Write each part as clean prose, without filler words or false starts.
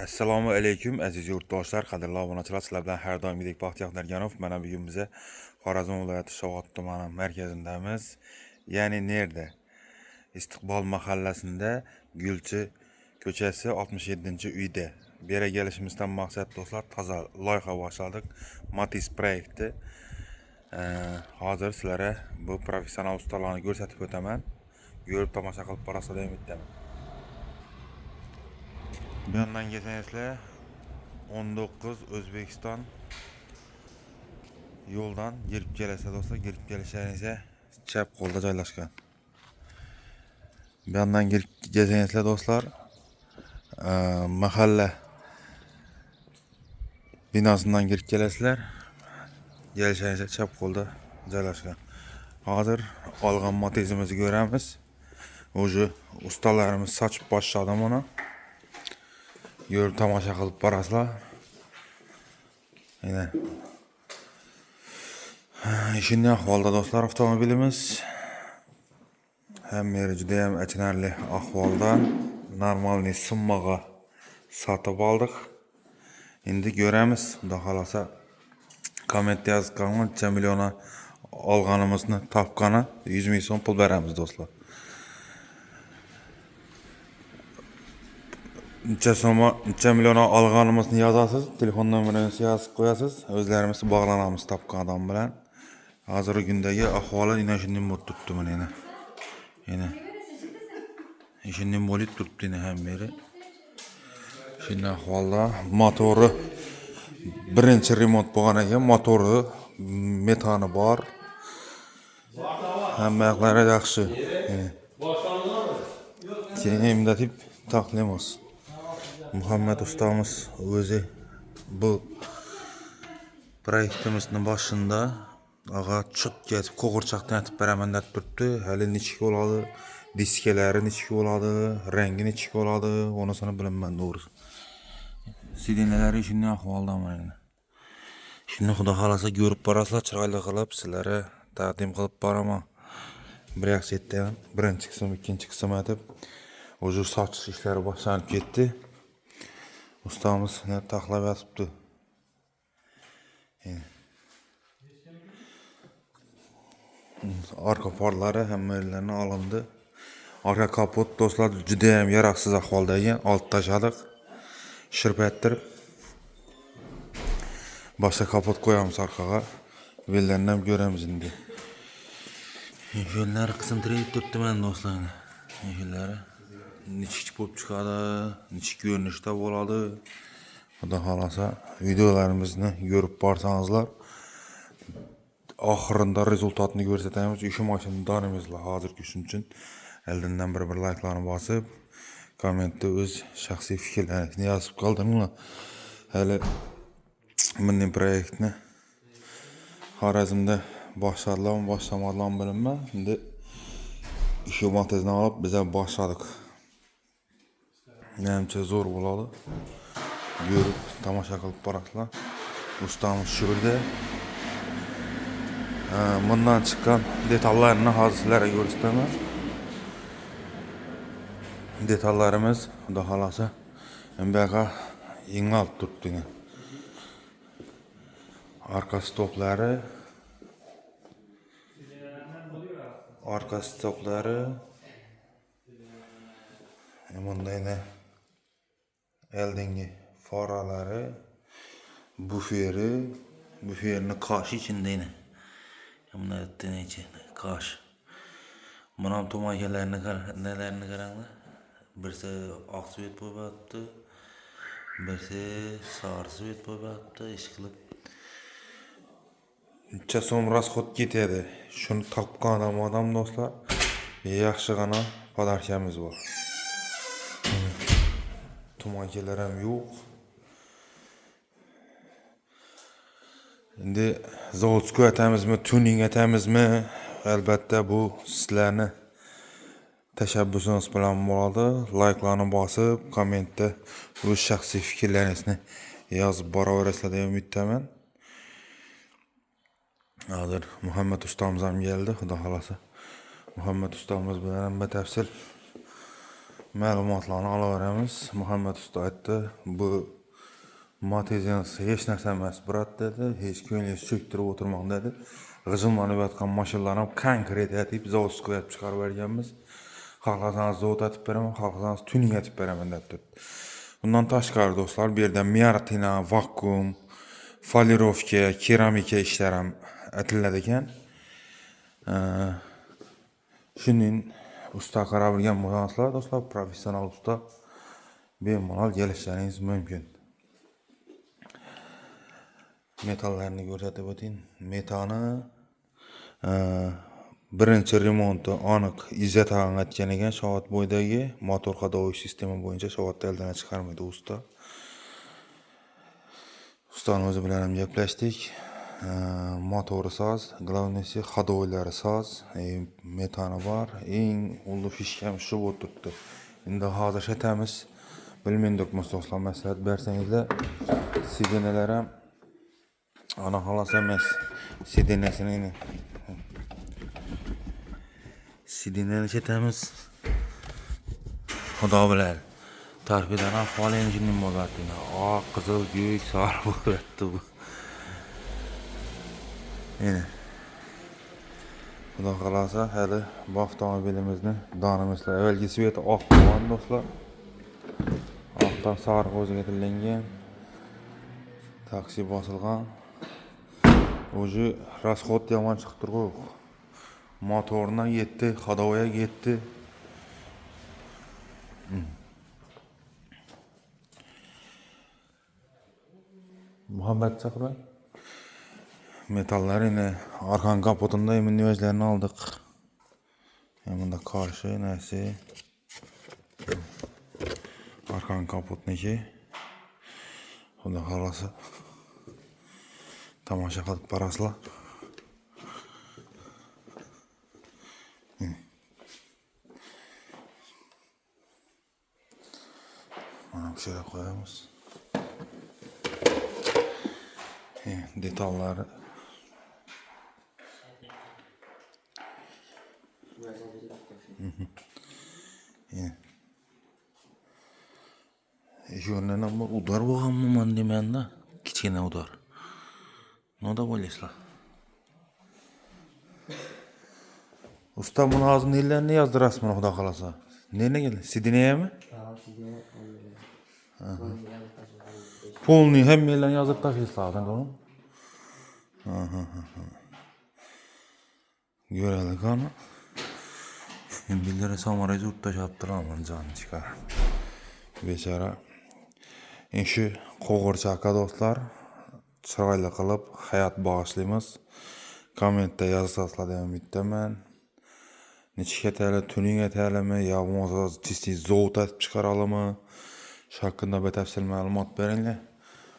Assalomu alaykum aziz yurtdoshlar, qadrli obunachilar, sizlar bilan har doimgidek Baxtiyor Darganov. Mana bugun biza Xorazm viloyati Shovot tumani markazidamiz. Ya'ni nerda? Istiqbol mahallasida Gulchi ko'chasi 67-uyda. Bu yerga kelishimizdan maqsad do'stlar, toza loyiha boshladik. Matiz proyekti. Hozir sizlarga bu professional ustalarni ko'rsatib o'taman. Ko'rib tomosha qilib borasizlar deb umiddaman. Bu yandan geçenizle 19 Özbekistan yoldan girip gelese dostlar, girip gelişlerinize çap kolda joylashgan. Bu yandan girip geçenizle dostlar mahalle binasından girip gelesizler, gelişlerinize çap kolda joylashgan. Hazır algan matizimizi göremiz. Ucu ustalarımız saçıp başladı ona. Görüp tamaşa qilib borasizlar. Yine işin ahvolda do'stlar avtomobilimiz. Hem yeri juda ham achinarli ahvolda. Normalniy summaga sotib oldik. Endi ko'ramiz. Xudo xolasa komment yozib qancha milliona olganimizni topgani 100 ming so'm pul beramiz do'stlar. Necha million alganimizni yozasiz, telefon nomerinizni yozib qo'yasiz, o'zlarimiz bog'lanamiz topgan odam bilan. Hozirgi kundagi ahvoli yana shunday bo'lib turibdi mana. Yana shunday bo'lib turibdi ham beri. Shunday ahvolda motori birinchi remont bo'lgan ekan, motori metani bor. Hamma yoqlari yaxshi. Keyin deb taqlaymiz. Muhammed ustamız o'zi bu proyektimizning boshida ağa chiq ketib qo'g'irchoqdan aytib beraman deb turibdi. Hali nechik bo'ladi, diskalari nechik bo'ladi, rangi nechik bo'ladi, unisini bilmayman to'g'risi. Sidinalari shunday ahvolda mana. Shuni xudo xolasa ko'rib borasizlar, chiroyli qilib sizlarga taqdim qilib boraman. Bir yaxshi aytdim, birinchi qism, ikkinchi qism aytib, o'zi soch ishlari boshlanib ketdi. Ustamız ne taklap yatibdi. Arka farları hammalarına alındı. Arka kaput dostlar juda ham yaroqsiz ahvolda ekan. Olib tashladik. Shirpattirib. Boshqa kaput qo'yamiz orqaga. Bellarni ham ko'ramiz endi. Yo'llar qismtirib turibdi men do'stlar. Yo'llari nechik bo'lib chiqadi, nechik ko'rinishda bo'ladi. Xudo xolasa videolarimizni ko'rib borsangizlar, oxirida rezultatini ko'rsatamiz. Shu mashinadonimizlar hozirgi shuning uchun eldan bir like'larni bosib, kommentda o'z shaxsiy fikrlaringizni yozib qoldiringlar. Hali bunday proyektni Xorazmda boshladim, boshlamadim bilmayman. Endi işi matizdan olib bize başladık. Menimcha zo'r bo'ladi. Görüp tomosha qilib borasizlar. Ustamız shurda. Bundan chiqqan detallarni hozir sizlarga ko'rsataman. Detallarimiz xudo xolasa bu yoqqa yangi olib turibdi. Arka stoplari, bundayni eldingi faralari, buferni qoshi ichindayni. Bunda necha qosh. Mana to'makalarni qaranglar. Birisi oq svet bo'lyapti, birisi sariq svet bo'lyapti, ish qilib. Necha so'm rasxod ketadi. Shuni topgan odam do'stlar, yaxshigina podarkamiz bor. Tumakalar ham yo'q. Endi zavodga atamizmi, tuning atamizmi? Albatta bu sizlarni tashabbusingiz bilan bo'ladi. Like'larni bosib, kommentda o'z shaxsiy fikrlaringizni yozib boraverasizlar deb umiddaman. Hozir Muhammed ustamız ham keldi, xudo xolasa. Muhammed ustamız bilan batafsil ma'lumotlarni olaveramiz. Muhammad usta aytdi, bu Matizens hech narsa emas, brat dedi. Hech ko'nglingizni cho'ktirib o'tirmang dedi. G'ijimlanib yotgan mashinalarni ham konkret aytib, zavodga qo'yib chiqarib berganmiz. Xohlasangiz zavod aytib beraman, xohlasangiz tuning aytib beraman deb turibdi. Bundan tashqari do'stlar, bu yerda miartina, vakuum, folirovka, keramika ishlari ham aytiladi ekan. Shuning usta qarab bilgan bo'lsangizlar, do'stlar, professional usta bemalol kelishlaringiz mumkin. Metallarni ko'rsatib o'ting. Metani birinchi remonti aniq izzatag'an aytgan ekan, Shovot bo'ydagi motor hadoviy sistema bo'yicha Shovotda eldan chiqarmaydi usta. Ustaning o'zi bilan ham gaplashdik. Motori soz, главныйsi hadovilari soz, metani bor. Eng ulu fishkam shu bo'lib turibdi. Endi hozir aytamiz. Bilmayman do'stlar, maslahat bersangizlar, sidenalar ham ana xolos emas. Sidenasini aytamiz. Xudo bilan. Tarbiyadan ahvoli enjinning bo'lyapti. Oq, qizil, ko'k, sariq bo'lyapti bu. Yine. Xudo xolasa hali bu avtomobilimizni donimizlar avvalgi sveti oq bo'lgan do'stlar. Oqdan sariq o'ziga tilangan. Taksi bosilgan. O'zi расход yomon chiqib turib, motordan yetdi, hadoviga yetdi. Muhammad chaqirib metallarni arkan kapotunda eminiyajlarni aldık. Bunda karşı neyse arkan kapotniki. Xudo xolasa tomosha qilib borasizlar. Mana bu yerga qo'yamiz. Detallari Yönlen ama udar bo'lganmi men demanda, kichkina udar. Noda bo'lasizlar. Usta buni hozir nelarni yozdirasiz mana xudo xolasa? Nega keldi? Sidineyami? Polni hammalarni yozib tashlaysizlar, to'g'rimi? Göreli kanı. Birileri samarayı yurtta yaptıramam canı çıkar. Beçara. Şu qo'g'irchaka do'stlar, chiroyli qilib hayot bag'ishlaymiz. Kommentda yozasizlar deb umiddaman. Necha tala tuning aytalami, yo bo'lmasa чистый zavod aytib chiqaralammi? Shu haqida batafsil ma'lumot beringlar.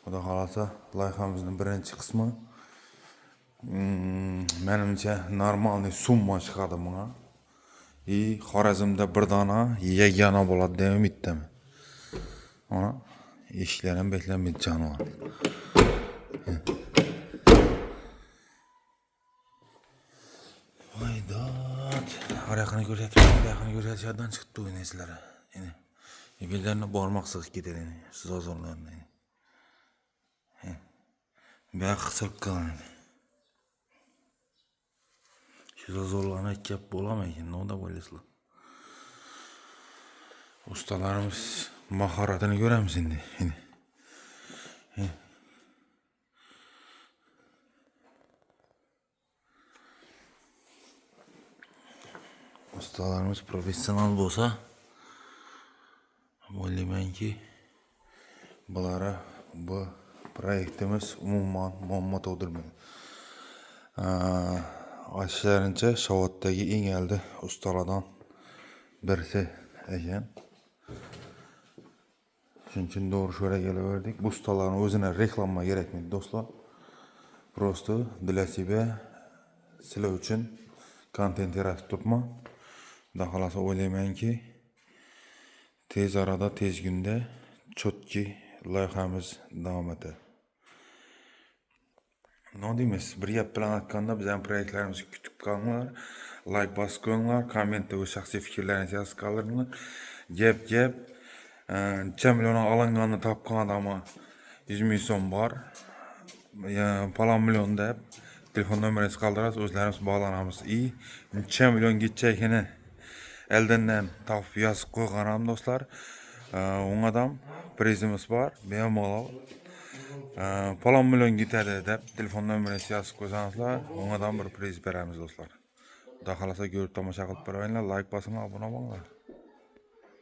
Xudo xolasa, loyihamizning birinchi qismi menimcha normalniy summa chiqadi bunga. Xorazmda bir dona yagona bo'ladi deb umiddaman. Ona eshiklardan beklanmaydi jonivor. Voydat. Oraqani ko'rsatib, bu ko'rsatishdan chiqdi o'ynaysilar. Yine. Billarni bormoq sig'ib ketadi. Siz ozorlarni. Bu qisib qiladi. Shu ozorlarni ikkap bo'lmaydi, noda bo'lasizlar. Ustalarimiz mahoratini ko'ramiz endi. Ustalarimiz professional bo'lsa, o'ylaymanki, bulara bu proyektimiz umuman muammo tug'dirmaydi. Aytishlaricha, Shovotdagi eng aldi ustalardan birisi ekan. Shuning uchun to'g'ri sho'ra kelaverdik. Bu ustalarni o'zini reklama kerakmaydi do'stlar. Просто для себя, sizlar uchun kontent yaratib turibman. Xudo xolasa o'ylaymanki, tez arada, tez kunda chotki loyihamiz davom etadi. Ne deymiz? Bir gap bilan aytganda, biz ham proyektlarimizni kutib qolinglar, like bosib qo'yinglar, kommentda o'z shaxsiy fikrlaringizni yozib qoldiringlar. Gep. Neçe milyona alınganını tapkan adamı 100 ming so'm var. Palan milyon deb telefon numarası kaldırırız, özlerimiz bağlanamız. İyi. Neçe milyon gidecekini elden tapıp yazıp koyganam dostlar. On adam prizimiz var. Bemalol. Palan milyon gitadi deb telefon numarası yazıp koysanızlar, on adam bir priz beramiz dostlar. Xudo xolasa ko'rib tomosha qilib boringlar, like bosinglar, obuna bo'linglar.